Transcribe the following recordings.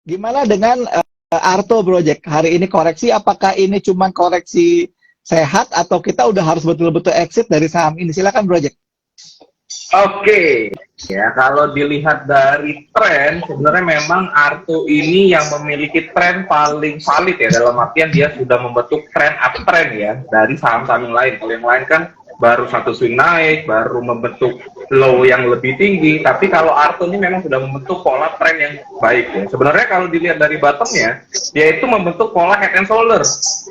Gimana dengan Arto Project? Hari ini koreksi, apakah ini cuma koreksi sehat atau kita udah harus betul-betul exit dari saham ini? Silakan Project. Oke, ya kalau dilihat dari tren, sebenarnya memang Arto ini yang memiliki tren paling valid ya, dalam artian dia sudah membentuk tren uptrend ya dari saham-saham yang lain. Kalau yang lain kan baru satu swing naik, baru membentuk low yang lebih tinggi, tapi kalau Arto ini memang sudah membentuk pola tren yang baik ya. Sebenarnya kalau dilihat dari bottomnya, dia itu membentuk pola head and shoulder.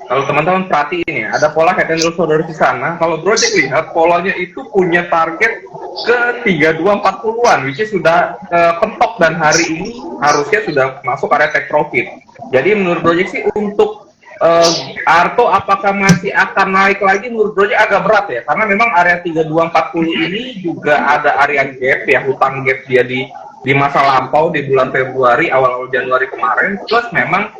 Kalau teman-teman perhatiin ya, ada pola head and shoulder di sana. Kalau Project lihat, polanya itu punya target ke 3240-an, which is sudah pentok, dan hari ini harusnya sudah masuk area take profit. Jadi menurut Project sih untuk Arto apakah masih akan naik lagi, menurut Project agak berat ya, karena memang area 3240 ini juga ada area gap ya, hutang gap dia di masa lampau di bulan Februari awal Januari kemarin, plus memang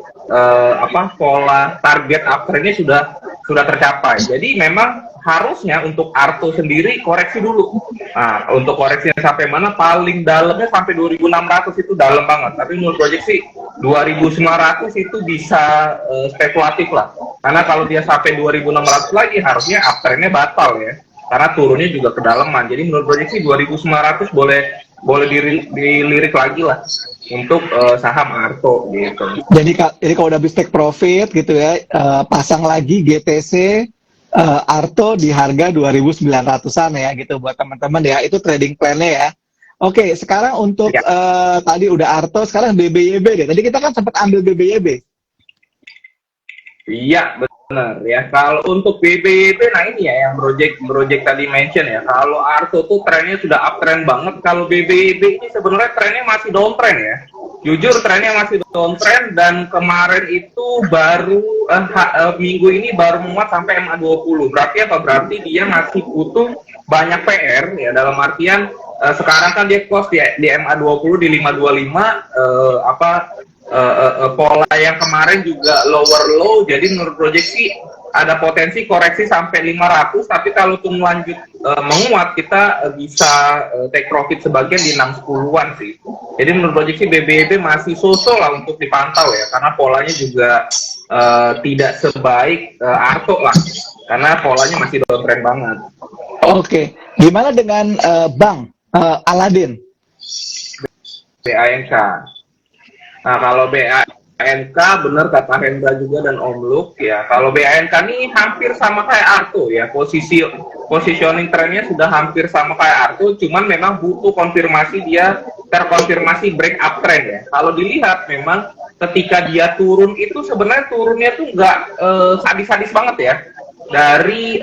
pola target uptrendnya sudah tercapai. Jadi memang harusnya untuk Arto sendiri koreksi dulu. Nah, untuk koreksinya sampai mana, paling dalamnya sampai 2600 itu dalam banget. Tapi menurut Project sih 2900 itu bisa spekulatif lah. Karena kalau dia sampai 2600 lagi harusnya uptrendnya batal ya. Karena turunnya juga kedalaman. Jadi menurut Project sih 2900 boleh dilirik lagi lah untuk saham Arto gitu. Jadi kalau udah habis take profit gitu ya, pasang lagi GTC Arto di harga 2.900-an ya gitu buat teman-teman ya. Itu trading plan-nya ya. Oke, sekarang untuk Ya. tadi udah Arto, sekarang BBYB deh. Tadi kita kan sempat ambil BBYB. Iya, benar ya. Kalau untuk BBYB, nah ini ya yang project tadi mention ya. Kalau Arto tuh trennya sudah uptrend banget. Kalau BBYB ini sebenarnya trennya masih downtrend ya. Jujur trennya masih downtrend, dan kemarin itu baru minggu ini baru menguat sampai MA20. Berarti apa? Berarti dia masih butuh banyak PR ya, dalam artian sekarang kan dia close di MA20 di 525, pola yang kemarin juga lower low, jadi menurut Project sih ada potensi koreksi sampai 500, tapi kalau itu lanjut menguat, kita bisa take profit sebagian di 610-an sih. Jadi menurut Project sih BBB masih so-so lah untuk dipantau ya, karena polanya juga tidak sebaik Arto lah, karena polanya masih downtrend banget. Oke, gimana dengan Bang Aladin? BANK. Nah, kalau BANK benar kata Hendra juga dan Om Luk ya. Kalau BANK ini hampir sama kayak Arto ya. Positioning trennya sudah hampir sama kayak Arto, cuman memang butuh konfirmasi, dia terkonfirmasi break up trend ya. Kalau dilihat memang ketika dia turun itu sebenarnya turunnya tuh nggak sadis-sadis banget ya. Dari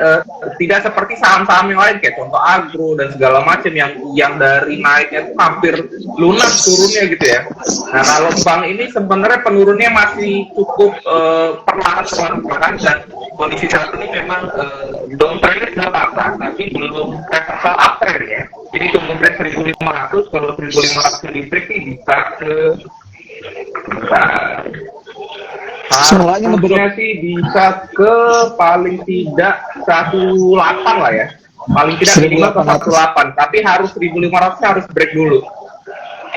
tidak seperti saham-saham yang lain kayak contoh agro dan segala macam yang dari naiknya itu hampir lunas turunnya gitu ya. Nah, kalau bank ini sebenarnya penurunnya masih cukup perlahan-lahan, dan kondisi saat ini memang downtrendnya sudah patah tapi belum reversal uptrend ya. Jadi tunggu break 1.500, kalau 1.500 di break ini bisa ke Semuanya harusnya sih bisa ke paling tidak 18 lah ya. Paling tidak minimal ke 18, tapi harus 1.500 harus break dulu.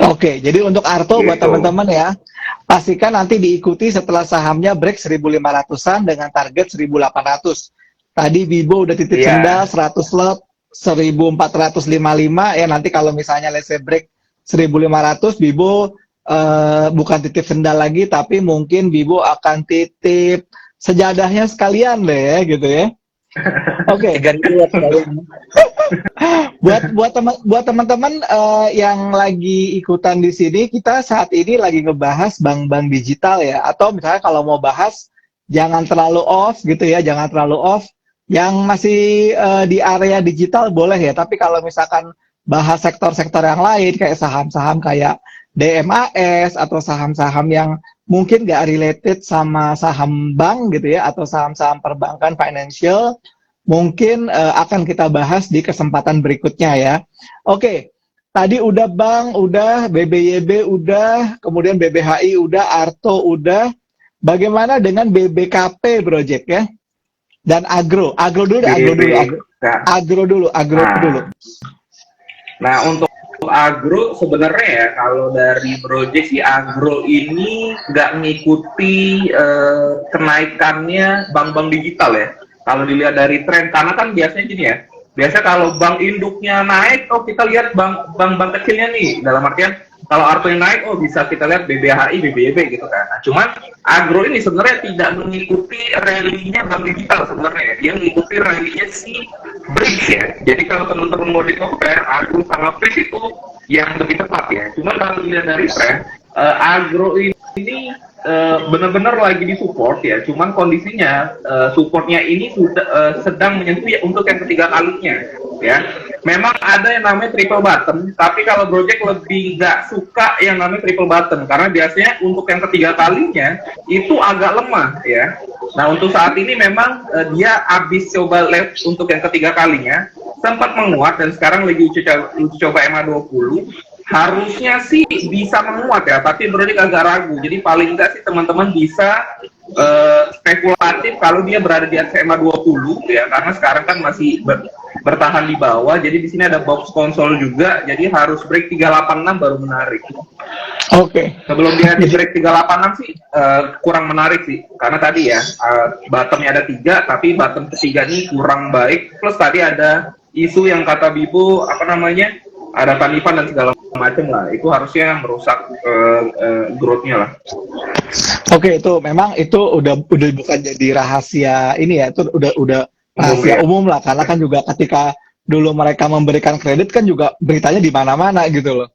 Oke, jadi untuk Arto buat Gitu. teman-teman ya, pastikan nanti diikuti setelah sahamnya break 1.500-an dengan target 1.800. Tadi Bibo udah titip sendal 100 lot 1.455 ya, nanti kalau misalnya let's say break 1.500, Bibo bukan titip sendal lagi, tapi mungkin Bibo akan titip sejadahnya sekalian deh ya, gitu ya. Oke. Buat teman-teman yang lagi ikutan di sini, kita saat ini lagi ngebahas bank-bank digital ya. Atau misalnya kalau mau bahas, jangan terlalu off gitu ya, jangan terlalu off. Yang masih di area digital boleh ya. Tapi kalau misalkan bahas sektor-sektor yang lain kayak saham-saham kayak DMAS atau saham-saham yang mungkin nggak related sama saham bank gitu ya, atau saham-saham perbankan financial, mungkin akan kita bahas di kesempatan berikutnya ya. Oke, tadi udah bank, udah BBYB, udah, kemudian BBHI, udah, Arto, udah. Bagaimana dengan BBKP Project ya? Dan agro dulu deh, agro dulu. Nah, untuk agro sebenarnya ya, kalau dari project si agro ini nggak ngikuti kenaikannya bank-bank digital ya. Kalau dilihat dari tren, karena kan biasanya gini ya, biasa kalau bank induknya naik, oh kita lihat bank-bank kecilnya nih, dalam artian kalau Arto yang naik, oh bisa kita lihat BBHI, BBYB gitu kan. Nah, cuman agro ini sebenarnya tidak mengikuti rally-nya bank digital sebenarnya. Dia mengikuti rally-nya si BRICS ya. Jadi kalau teman-teman mau di-compare, agro sama BRICS itu yang lebih tepat ya. Cuman kalau dilihat dari tren, agro ini benar-benar lagi disupport ya. Cuman kondisinya supportnya ini sudah sedang menyentuh ya untuk yang ketiga kalinya ya. Memang ada yang namanya triple button, tapi kalau project lebih nggak suka yang namanya triple button karena biasanya untuk yang ketiga kalinya itu agak lemah ya. Nah untuk saat ini memang dia habis coba live untuk yang ketiga kalinya sempat menguat dan sekarang lagi uji coba MA20. Harusnya sih bisa menguat ya, tapi project agak ragu. Jadi paling nggak sih teman-teman bisa spekulatif kalau dia berada di atas MA20 ya, karena sekarang kan masih bertahan di bawah. Jadi di sini ada box konsol juga, jadi harus break 386 baru menarik. Oke. Sebelum dia di break 386 sih kurang menarik sih, karena tadi ya bottomnya ada 3, tapi bottom ketiga ini kurang baik. Plus tadi ada isu yang kata Bibo apa namanya, ada panipan dan segala macam lah, itu harusnya merusak growth-nya lah. Oke, itu memang itu udah bukan jadi rahasia ini ya, itu udah rahasia umum lah, karena kan juga ketika dulu mereka memberikan kredit kan juga beritanya di mana-mana gitu loh.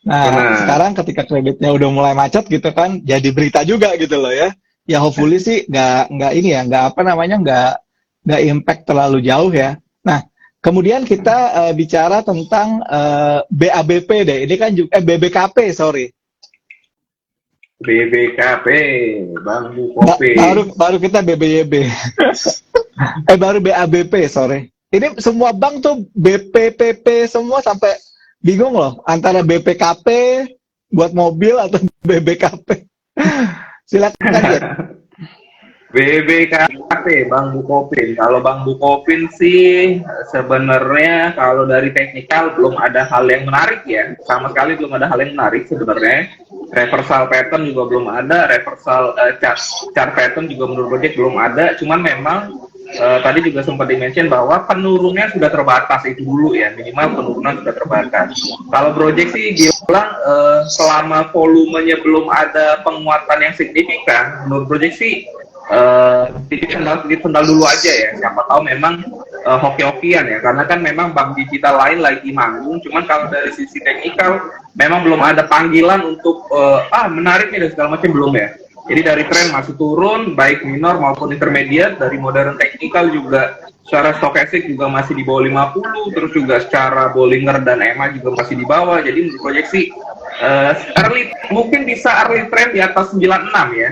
Nah, sekarang ketika kreditnya udah mulai macet gitu kan, jadi berita juga gitu loh ya. Ya hopefully sih nggak ini ya, nggak apa namanya, nggak impact terlalu jauh ya. Nah, kemudian kita bicara tentang BABP deh. Ini kan juga BBKP, sorry. BBKP, Bang Bukopin. Baru kita BBYB. Baru BABP, sorry. Ini semua bank tuh BPPP semua, sampai bingung loh antara BPKP buat mobil atau BBKP. Silakan ya. BBKP, Bang Bukopin. Kalau Bang Bukopin sih sebenarnya kalau dari teknikal belum ada hal yang menarik ya. Sama sekali belum ada hal yang menarik sebenarnya. Reversal pattern juga belum ada, reversal chart pattern juga menurut project belum ada. Cuman memang tadi juga sempat dimention bahwa penurunnya sudah terbatas, itu dulu ya, minimal penurunan sudah terbatas. Kalau project sih dia bilang selama volumenya belum ada penguatan yang signifikan, menurut project sih titip sendal dulu aja ya. Siapa tahu memang hoki-hokian ya, karena kan memang bank digital lain lagi manggung. Cuman kalau dari sisi teknikal memang belum ada panggilan untuk menarik nih dan segala macam, belum ya. Jadi dari tren masih turun, baik minor maupun intermediate. Dari modern technical juga secara stokastik juga masih di bawah 50, terus juga secara Bollinger dan EMA juga masih di bawah. Jadi menurut proyeksi mungkin bisa early trend di atas 96 ya.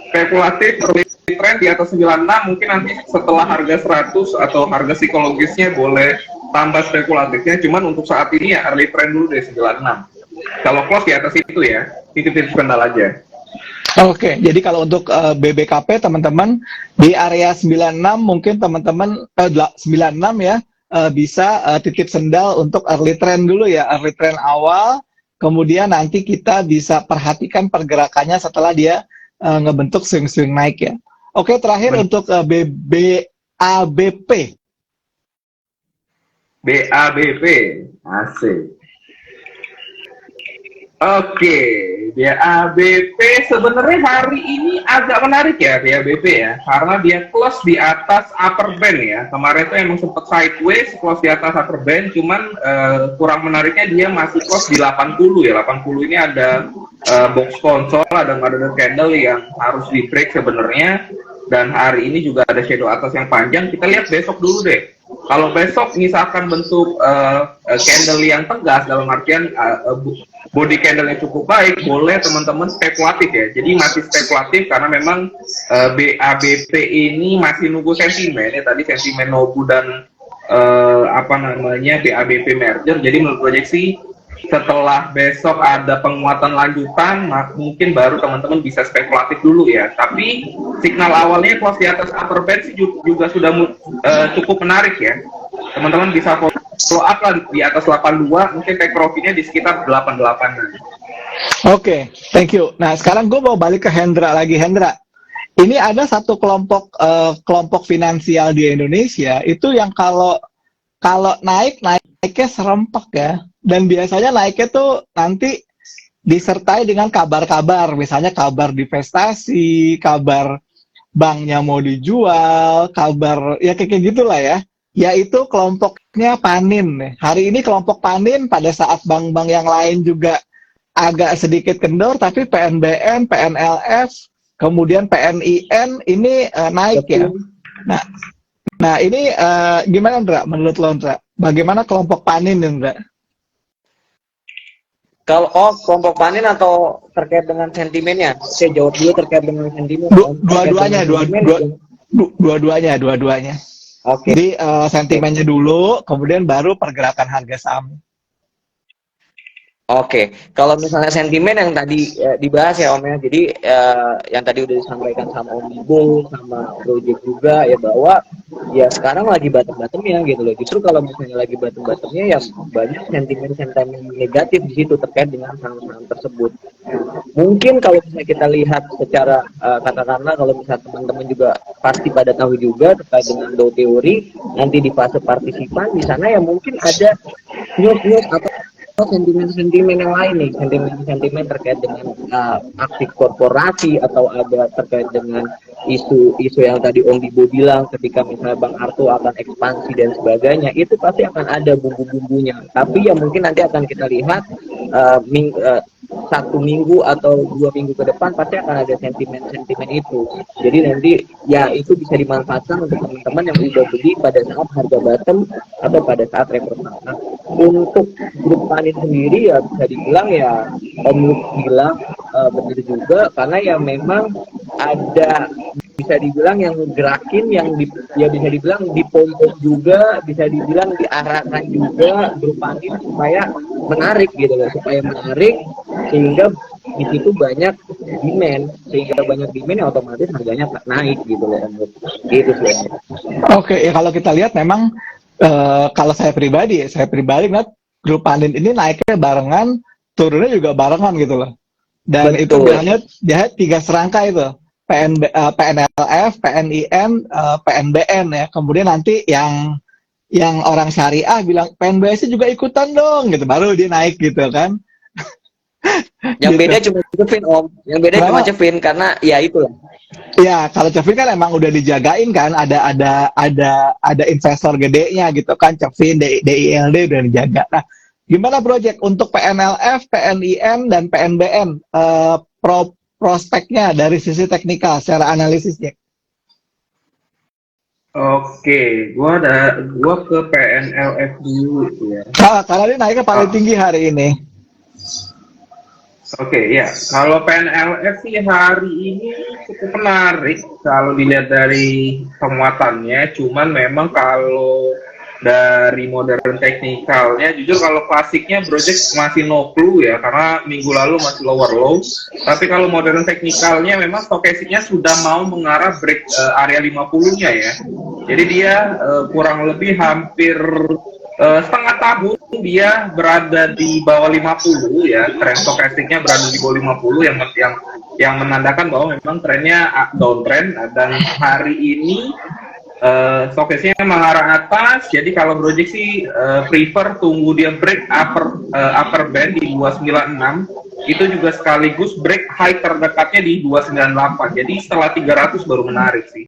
Spekulatif early trend di atas 96, mungkin nanti setelah harga 100 atau harga psikologisnya boleh tambah spekulatifnya. Cuman untuk saat ini ya early trend dulu deh 96. Kalau close di atas itu ya, titip-titip skandal aja. Oke, jadi kalau untuk BBKP teman-teman di area 96 mungkin teman-teman 96 ya bisa titip sendal untuk early trend dulu ya, early trend awal. Kemudian nanti kita bisa perhatikan pergerakannya setelah dia ngebentuk swing-swing naik ya. Oke, terakhir untuk BABP. BABP, asik. Oke, BABP sebenarnya hari ini agak menarik ya BABP ya, karena dia close di atas upper band ya. Kemarin itu emang sempat sideways, close di atas upper band, cuman kurang menariknya dia masih close di 80 ya. 80 ini ada box konsol, ada candle yang harus di break sebenarnya, dan hari ini juga ada shadow atas yang panjang. Kita lihat besok dulu deh. Kalau besok misalkan bentuk candle yang tegas, dalam artian body candle-nya cukup baik, boleh teman-teman spekulatif ya. Jadi masih spekulatif karena memang BABP ini masih nunggu sentimen ya. Tadi sentimen Nobu dan BABP merger. Jadi menurut proyeksi setelah besok ada penguatan lanjutan, mungkin baru teman-teman bisa spekulatif dulu ya. Tapi signal awalnya close di atas upper band sih juga sudah cukup menarik ya. Teman-teman bisa up lah di atas 82, mungkin take profitnya di sekitar 88-an. Oke, thank you. Nah, sekarang gue mau balik ke Hendra lagi. Hendra, ini ada satu kelompok finansial di Indonesia itu yang kalau kalau naiknya serempak ya, dan biasanya naiknya tuh nanti disertai dengan kabar-kabar, misalnya kabar divestasi, kabar banknya mau dijual, kabar ya kayak gitulah ya. Yaitu kelompoknya Panin nih. Hari ini kelompok Panin pada saat bank-bank yang lain juga agak sedikit kendor, tapi PNBN, PNLF, kemudian PNIN ini naik ya. Nah, nah ini gimana Ndra? Menurut lo Ndra? Bagaimana kelompok Panin Ndra? Kalau kelompok panin atau terkait dengan sentimennya, saya jawab dulu terkait dengan sentimen. Dua-duanya, dua-duanya. Oke. Jadi sentimennya dulu, kemudian baru pergerakan harga saham. Oke, kalau misalnya sentimen yang tadi dibahas ya Om ya, jadi yang tadi udah disampaikan sama Om Ibu, sama Project juga ya, bahwa ya sekarang lagi bottom-bottomnya gitu loh. Justru kalau misalnya lagi bottom-bottomnya ya banyak sentimen-sentimen negatif di situ terkait dengan saham-saham tersebut. Mungkin kalau misalnya kita lihat secara katakanlah, kalau misalnya teman-teman juga pasti pada tahu juga terkait dengan Dow teori, nanti di fase partisipan di sana ya mungkin ada news-news atau sentimen-sentimen yang lain nih, sentimen-sentimen terkait dengan aktif korporasi, atau ada terkait dengan isu-isu yang tadi Om Bibo bilang ketika misalnya Bang Arto akan ekspansi dan sebagainya, itu pasti akan ada bumbu-bumbunya. Tapi ya mungkin nanti akan kita lihat satu minggu atau 2 minggu ke depan pasti akan ada sentimen-sentimen itu. Jadi nanti ya itu bisa dimanfaatkan untuk teman-teman yang udah beli pada saat harga bottom atau pada saat reversal. Nah, untuk grup Panin sendiri ya bisa dibilang ya Om Luk bilang benar juga, karena ya memang ada bisa dibilang yang gerakin yang ya bisa dibilang dipompo juga, bisa dibilang diarahkan juga grup Panin supaya menarik gitu loh, supaya menarik sehingga di situ banyak demand, sehingga banyak demand ya otomatis harganya naik gitu loh gitu sih. Oke, ya kalau kita lihat memang kalau saya pribadi lihat grup Panin ini naiknya barengan, turunnya juga barengan gitu loh. Dan betul. Itu biasanya dia 3 serangka itu. PNLF, PNIN, PNBN ya. Kemudian nanti yang orang syariah bilang PNBS juga ikutan dong gitu, baru dia naik gitu kan. Yang gitu. beda cuma Cevin Om, yang beda cuma Cevin karena ya itulah. Ya, kalau Cevin kan emang udah dijagain kan, ada investor gedenya gitu kan, Cevin, DILD udah dijaga. Nah, gimana Project untuk PNLF, PNIN dan PNBN prospeknya dari sisi teknikal secara analisisnya? Oke, gua ke PNLF dulu ya. Karena dia naiknya paling tinggi hari ini. Oke, ya. Kalau PNLF sih hari ini cukup menarik kalau dilihat dari penguatannya. Cuman memang kalau dari modern teknikalnya, jujur kalau klasiknya Project masih no clue ya, karena minggu lalu masih lower low. Tapi kalau modern teknikalnya memang stokastiknya sudah mau mengarah break area 50-nya ya. Jadi dia kurang lebih hampir setengah tahun dia berada di bawah 50 ya, tren stokastiknya berada di bawah 50 yang menandakan bahwa memang trennya downtrend, dan hari ini stokastiknya mengarah atas. Jadi kalau Project sih prefer tunggu dia break upper band di 296, itu juga sekaligus break high terdekatnya di 298. Jadi setelah 300 baru menarik sih.